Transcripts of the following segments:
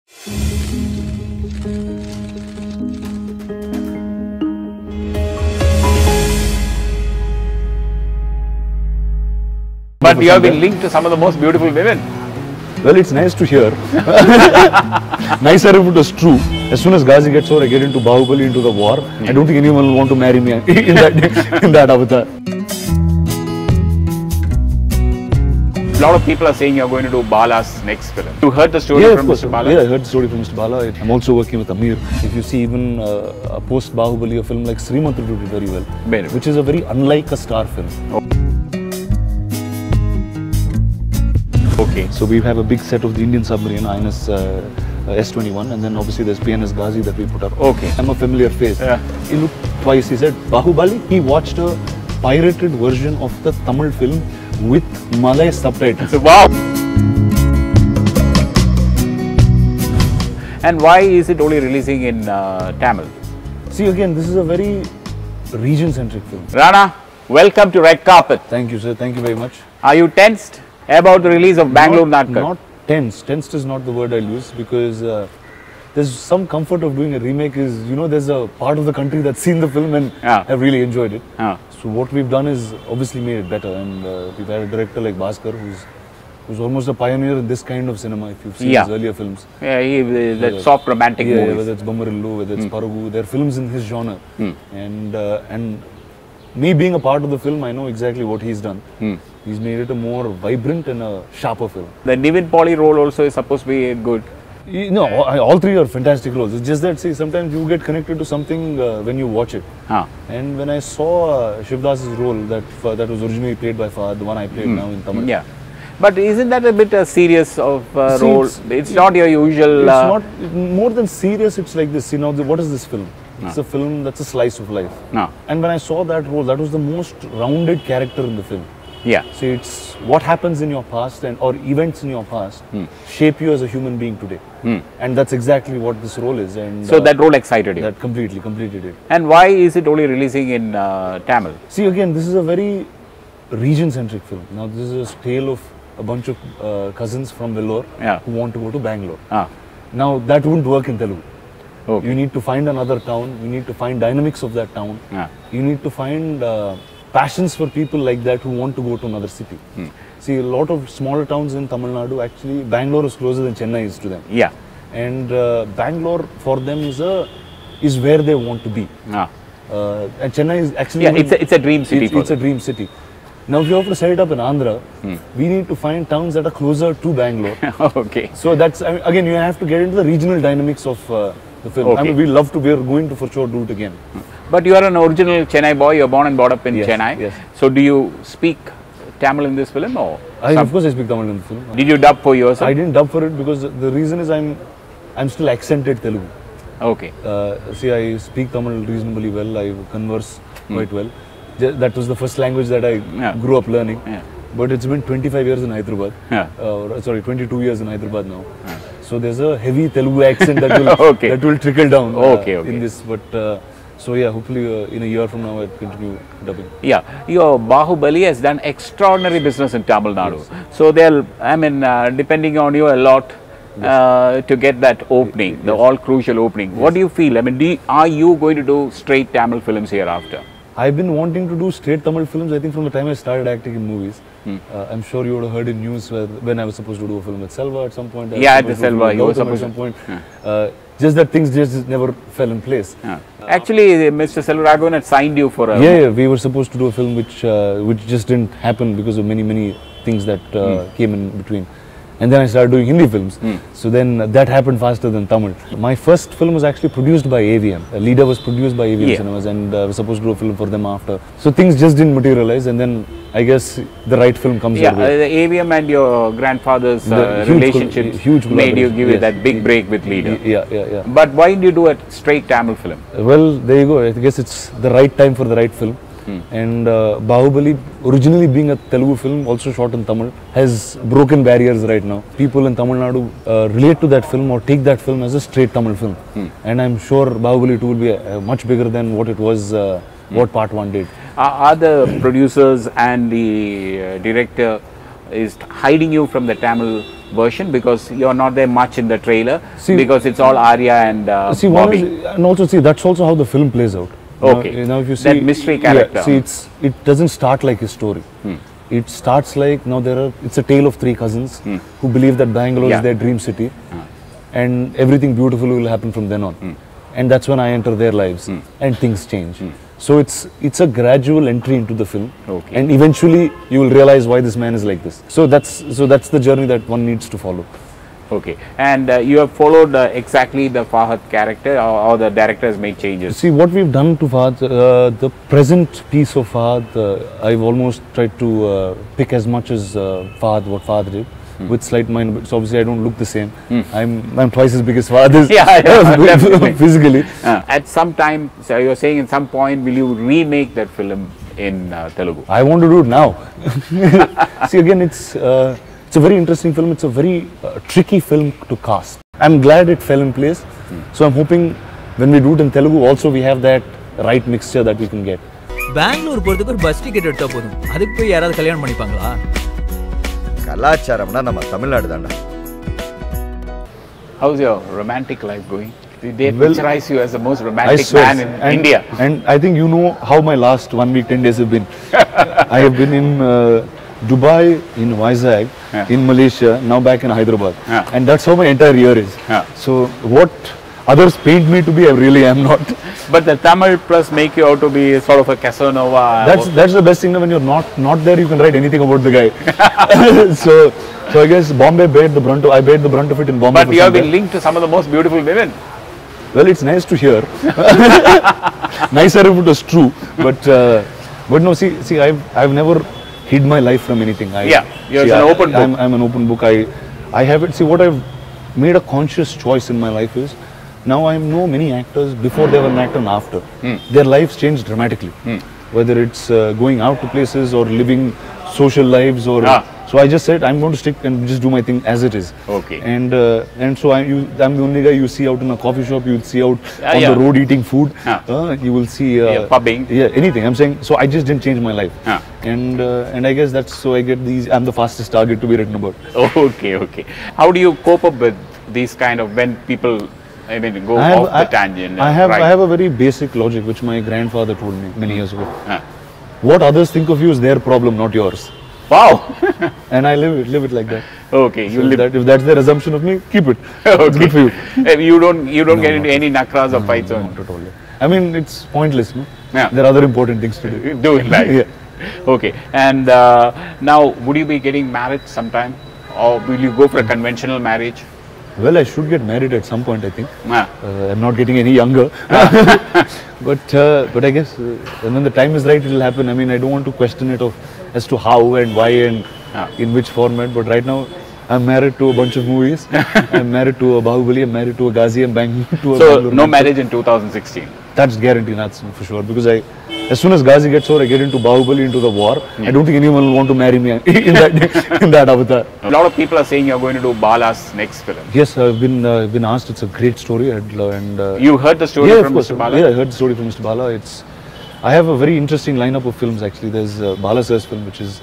But you have been linked to some of the most beautiful women. Well, it's nice to hear. Nicer if it was true. As soon as Ghazi gets over, I get into Baahubali, into the war. I don't think anyone will want to marry me in that avatar. A lot of people are saying you're going to do Bala's next film. You heard the story from Mr. Bala? Yeah, I heard the story from Mr. Bala. I'm also working with Amir. If you see even post Baahubali, a film like Srimanth will do very well. Which is a very unlike a star film. Okay. So we have a big set of the Indian submarine, INS S21, and then obviously there's PNS Ghazi that we put up. Okay. I'm a familiar face. Yeah. He looked twice. He said, Baahubali, he watched a pirated version of the Tamil film with Malay subtitles. Wow! And why is it only releasing in Tamil? See, again, this is a very region-centric film. Rana, welcome to Red Carpet. Thank you, sir. Thank you very much. Are you tensed about the release of Bangalore Naatkal? Not tense. Tensed is not the word I'll use, because there's some comfort of doing a remake is, you know, there's a part of the country that's seen the film and have really enjoyed it. So what we've done is obviously made it better, and we've had a director like Bhaskar who's almost a pioneer in this kind of cinema, if you've seen his earlier films. Yeah, that soft romantic movies. Whether it's Bommarilu, whether it's Paragu, they're films in his genre. And me being a part of the film, I know exactly what he's done. He's made it a more vibrant and a sharper film. The Nivin Pauly role also is supposed to be good. No, all three are fantastic roles. It's just that, see, sometimes you get connected to something when you watch it. And when I saw Shivdas's role that was originally played by Fahad, the one I played now in Tamil. Yeah. But isn't that a bit serious of role? It's not your usual... It's not, more than serious, it's like this. You know, what is this film? It's a film that's a slice of life. And when I saw that role, that was the most rounded character in the film. Yeah. See, it's what happens in your past or events in your past shape you as a human being today. And that's exactly what this role is. And so that role excited you? That completely did. And why is it only releasing in Tamil? See, again, this is a very region-centric film. Now, this is a tale of a bunch of cousins from Vellore who want to go to Bangalore. Now, that wouldn't work in Telugu. You need to find another town. You need to find dynamics of that town. You need to find passions for people like that who want to go to another city. See, a lot of smaller towns in Tamil Nadu, actually, Bangalore is closer than Chennai is to them. Yeah. And Bangalore for them is where they want to be. And Chennai is actually... Yeah, it's a dream city. It's a dream city. Now, if you have to set it up in Andhra, we need to find towns that are closer to Bangalore. Okay. So that's, I mean, again, you have to get into the regional dynamics of the film. Okay. I mean, we are going to for sure do it again. But you are an original Chennai boy. You're born and brought up in Chennai. Yes. So do you speak Tamil in this film, or? Of course I speak Tamil in the film. Did you dub for yourself? I didn't dub for it because the reason is I'm still accented Telugu. Okay. See, I speak Tamil reasonably well. I converse quite well. That was the first language that I grew up learning. But it's been 25 years in Hyderabad. Sorry, 22 years in Hyderabad now. So there's a heavy Telugu accent that will that will trickle down in this. But so yeah, hopefully in a year from now I'll continue dubbing. Yeah, your Baahubali has done extraordinary business in Tamil Nadu. So they'll, I mean, depending on you a lot to get that opening, the all crucial opening. What do you feel? I mean, are you going to do straight Tamil films hereafter? I've been wanting to do straight Tamil films, I think, from the time I started acting in movies. I'm sure you would have heard in news when I was supposed to do a film with Selva at some point. Yeah, at the Selva, you were supposed at some point. Just that things just never fell in place. Actually, Mr. Selva Raghavan had signed you for a... Yeah, we were supposed to do a film which just didn't happen because of many things that came in between. And then I started doing Hindi films. So then that happened faster than Tamil. My first film was actually produced by AVM. Leader was produced by AVM Cinemas, and I was supposed to do a film for them after. So things just didn't materialize, and then I guess the right film comes your way. The AVM and your grandfather's relationship made you give it that big break with Leader. Yeah. But why did you do a straight Tamil film? Well, there you go. I guess it's the right time for the right film. And Baahubali, originally being a Telugu film, also shot in Tamil, has broken barriers right now. People in Tamil Nadu relate to that film or take that film as a straight Tamil film. And I'm sure Baahubali 2 will be much bigger than what it was, what part 1 did. Are the producers and the director is hiding you from the Tamil version, because you're not there much in the trailer, because it's all Arya and Bobby. And also that's also how the film plays out. Okay. Now if you see that mystery character. It doesn't start like a story. It starts like it's a tale of three cousins who believe that Bangalore is their dream city, and everything beautiful will happen from then on. And that's when I enter their lives, and things change. So it's a gradual entry into the film, and eventually you will realize why this man is like this. So that's the journey that one needs to follow. Okay, and you have followed exactly the Fahad character, or the director has made changes? See, what we've done to Fahad, the present piece of Fahad, I've almost tried to pick as much as what Fahad did, with slight mind. So obviously I don't look the same. I'm twice as big as Fahad is, physically. At some time, so you're saying at some point, will you remake that film in Telugu? I want to do it now. See, again, it's a very interesting film. It's a very tricky film to cast. I'm glad it fell in place. So I'm hoping when we do it in Telugu also we have that right mixture that we can get. Bangalore போறதுக்கு ஒரு bus ticket எடுத்தா போதும். அதுக்கு போய் யாராவது கல்யாணம் பண்ணிப்பாங்களா? கலாச்சாரம்னா நம்ம தமிழ்நாடு தான்டா. How's your romantic life going? They picturize you as the most romantic man in India. And I think you know how my last 1 week, 10 days have been. I have been in Dubai, in Vizag, in Malaysia, now back in Hyderabad. And that's how my entire year is. So what others paint me to be, I really am not. But the Tamil plus make you out to be sort of a Casanova. That's the best thing. When you're not there, you can write anything about the guy. So I guess Bombay I bear the brunt of it in Bombay. But you have been linked to some of the most beautiful women. Well, it's nice to hear. Nicer if it was true. But no, see, I've never hid my life from anything. You're an open book. I'm an open book. I haven't. See, what I've made a conscious choice in my life is, now I know many actors before they were an actor and after. Their lives changed dramatically. Whether it's going out to places or living social lives, or so I just said I'm going to stick and just do my thing as it is. Okay. And so I'm the only guy you see out in a coffee shop. You will see out on the road eating food. You will see pubbing. Anything. I'm saying. So I just didn't change my life. And I guess that's so I get these. I'm the fastest target to be written about. Okay. How do you cope up with these kind of when people, I mean, go off the tangent? I have a very basic logic which my grandfather told me many years ago. What others think of you is their problem, not yours. Wow. And I live it like that. Okay, you so live that. If that's their assumption of me, keep it. It's good for you. You don't get into any nakras or fights on. Not at all. I mean, it's pointless. No? Yeah. There are other important things to do. Do in life. Okay. And now, would you be getting married sometime, or will you go for a conventional marriage? Well, I should get married at some point, I think. I'm not getting any younger. But I guess when the time is right, it will happen. I mean, I don't want to question it as to how and why and in which format. But right now, I'm married to a bunch of movies. I'm married to a Baahubali. I'm married to a Ghazi. I'm married to a Bangalore. No marriage in 2016? That's guaranteed, that's for sure. Because as soon as Ghazi gets over, I get into Baahubali, into the war. I don't think anyone will want to marry me in that avatar. A lot of people are saying you're going to do Bala's next film. Yes, I've been asked. It's a great story. You heard the story from Mr. Bala? Yeah, I heard the story from Mr. Bala. I have a very interesting lineup of films actually. There's Bala Sir's film, which is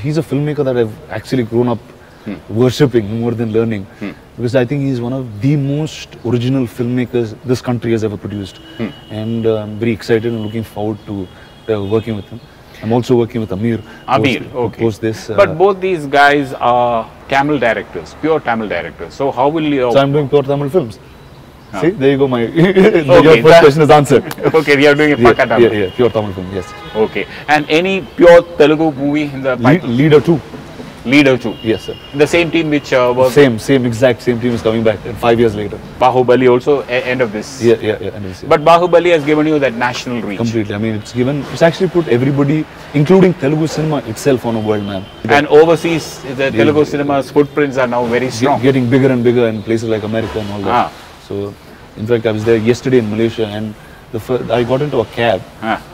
he's a filmmaker that I've actually grown up worshipping more than learning, because I think he's one of the most original filmmakers this country has ever produced, and I'm very excited and looking forward to working with him. I'm also working with Amir. Post this. But both these guys are Tamil directors, pure Tamil directors. So how will you? So I'm doing pure Tamil films. See, there you go. Your first question is answered. Okay, we are doing a Pakka Tamil. Yeah, pure Tamil film. Yes. Okay, and any pure Telugu movie in the pipeline? Leader 2. Leader 2. Yes, sir. The same team which was... Exact same team is coming back 5 years later. Baahubali also end of this. Yeah, end of this year. But Baahubali has given you that national reach. Completely. I mean, it's actually put everybody, including Telugu cinema itself, on a world map. And overseas, the Telugu cinema's footprints are now very strong. Getting bigger and bigger in places like America and all that. So, in fact, I was there yesterday in Malaysia, and I got into a cab,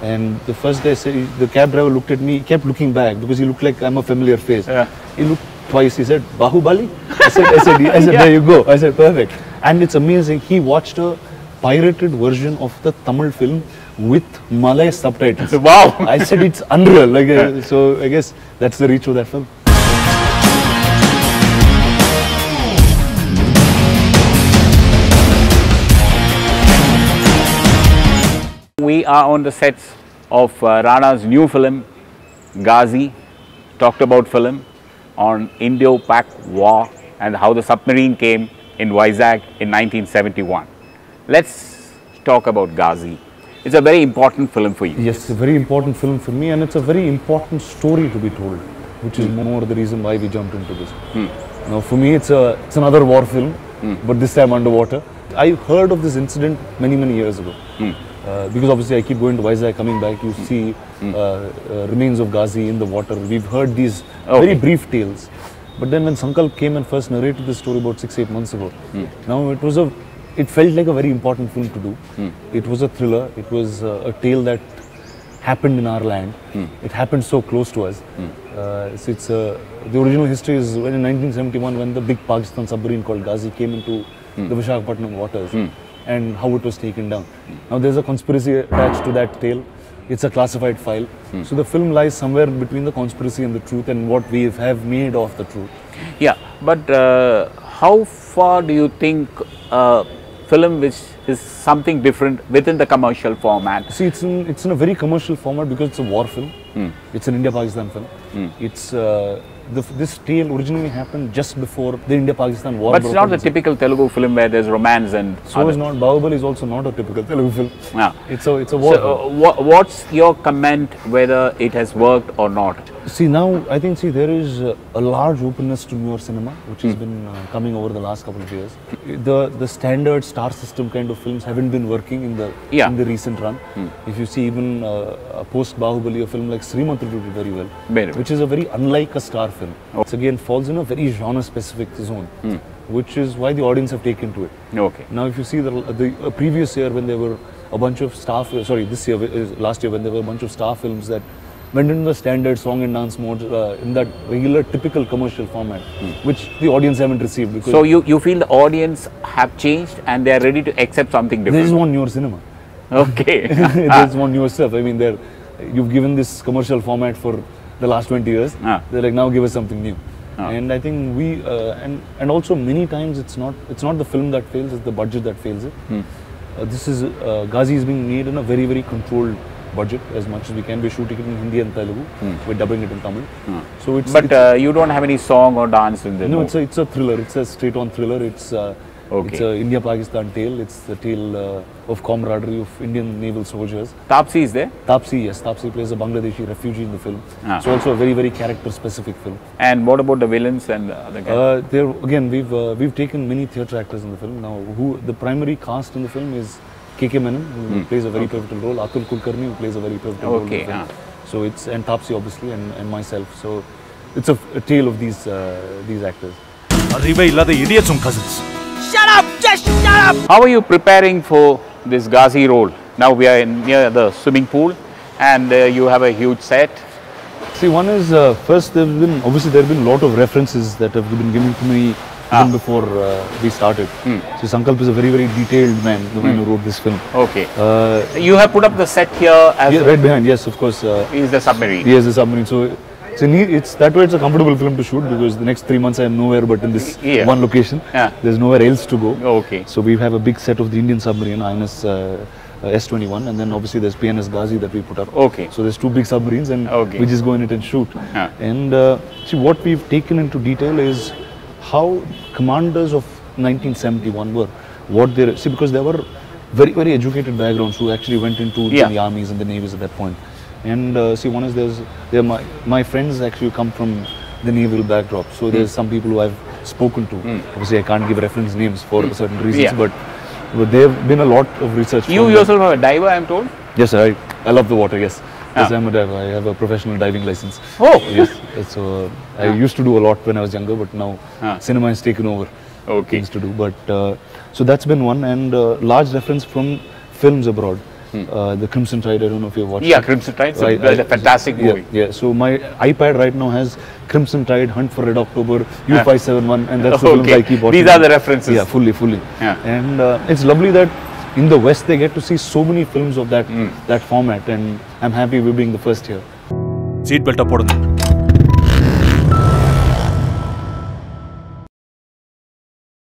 and the first day the cab driver looked at me, he kept looking back because he looked like I'm a familiar face. He looked twice, he said, "Baahubali?" I said, there you go. I said, perfect. And it's amazing, he watched a pirated version of the Tamil film with Malay subtitles. Wow! I said, it's unreal. So I guess that's the reach of that film. we are on the sets of Rana's new film, Ghazi, talked about film on Indo-Pak war and how the submarine came in Vizag in 1971. Let's talk about Ghazi. It's a very important film for you. Yes, it's a very important film for me, and it's a very important story to be told, which is more the reason why we jumped into this. Now, for me, it's another war film, but this time underwater. I heard of this incident many years ago. Because obviously I keep going to Vizag, coming back, you see remains of Ghazi in the water. We've heard these very brief tales. But then when Sankalp came and first narrated this story about 6-8 months ago, now it felt like a very important film to do. It was a thriller, it was a tale that happened in our land. It happened so close to us. The original history is when in 1971, when the big Pakistan submarine called Ghazi came into the Visakhapatnam waters, and how it was taken down. Now there's a conspiracy attached to that tale. It's a classified file. So the film lies somewhere between the conspiracy and the truth, and what we have made of the truth. Yeah, but how far do you think film which is something different within the commercial format? See, it's in a very commercial format because it's a war film. It's an India-Pakistan film. It's this tale originally happened just before the India-Pakistan war. But it's not the typical Telugu film where there's romance and. So is not Baahubali is also not a typical Telugu film. Yeah. It's a war. So, what's your comment whether it has worked or not? See, now I think there is a large openness to newer cinema, which has been coming over the last couple of years. The standard star system kind of films haven't been working in the recent run. If you see even post Baahubali, a film like Srimantudu did very well, which is a very unlike a star film. It again falls in a very genre specific zone, which is why the audience have taken to it. Okay. Now if you see the previous year when there were a bunch of star, last year when there were a bunch of star films that went into the standard song and dance mode in that regular typical commercial format, which the audience haven't received. Because so you feel the audience have changed and they are ready to accept something different? They just want newer cinema. Okay. They just want newer stuff. I mean, you've given this commercial format for the last 20 years. They're like, now give us something new. And I think we and also many times it's not the film that fails, it's the budget that fails it. This is Ghazi is being made in a very controlled budget as much as we can. We're shooting it in Hindi and Telugu. We're dubbing it in Tamil. So you don't have any song or dance in the No, it's a thriller. It's a straight-on thriller. It's an India-Pakistan tale. It's the tale of camaraderie of Indian naval soldiers. Taapsee is there? Taapsee, yes. Taapsee plays a Bangladeshi refugee in the film. It's also a very character-specific film. And what about the villains and the guys? Again, we've taken many theatre actors in the film. Now, the primary cast in the film is K.K. Menon, who plays a very pivotal role, Atul Kulkarni, who plays a very pivotal role in the film. So it's, and Taapsee obviously, and myself. So it's a tale of these actors. Idiots and cousins. Shut up! Just shut up! How are you preparing for this Ghazi role? Now we are near the swimming pool and you have a huge set. See, one is, first there have been a lot of references that have been given to me even before we started. So Sankalp is a very detailed man, the man who wrote this film. Okay. You have put up the set here as right behind, yes, of course. Is the submarine. Yes, the submarine. So it's that way it's a comfortable film to shoot because the next 3 months I am nowhere but in this one location. There's nowhere else to go. Okay. So we have a big set of the Indian submarine, INS S21, and then obviously there's PNS Ghazi that we put up. Okay. So there's 2 big submarines and we just go in it and shoot. And see, what we've taken into detail is how commanders of 1971 were, because there were very educated backgrounds who actually went into the armies and the navies at that point. And see, one is my friends actually come from the naval backdrop, so there's some people who I've spoken to. Obviously, I can't give reference names for certain reasons, but there have been a lot of research. You yourself are a diver, I'm told? Yes, I love the water, yes. Yes, I'm a diver. I have a professional diving license. Oh! Yes. So I used to do a lot when I was younger, but now cinema has taken over things to do. But so that's been one, and large reference from films abroad. The Crimson Tide, I don't know if you've watched it. Crimson Tide, so it's a fantastic movie. Yeah, so my iPad right now has Crimson Tide, Hunt for Red October, U571, and that's the films I keep watching. These are the references. Yeah, fully. And it's lovely that in the West they get to see so many films of that format, and I'm happy we're being the first here. Seat belt up.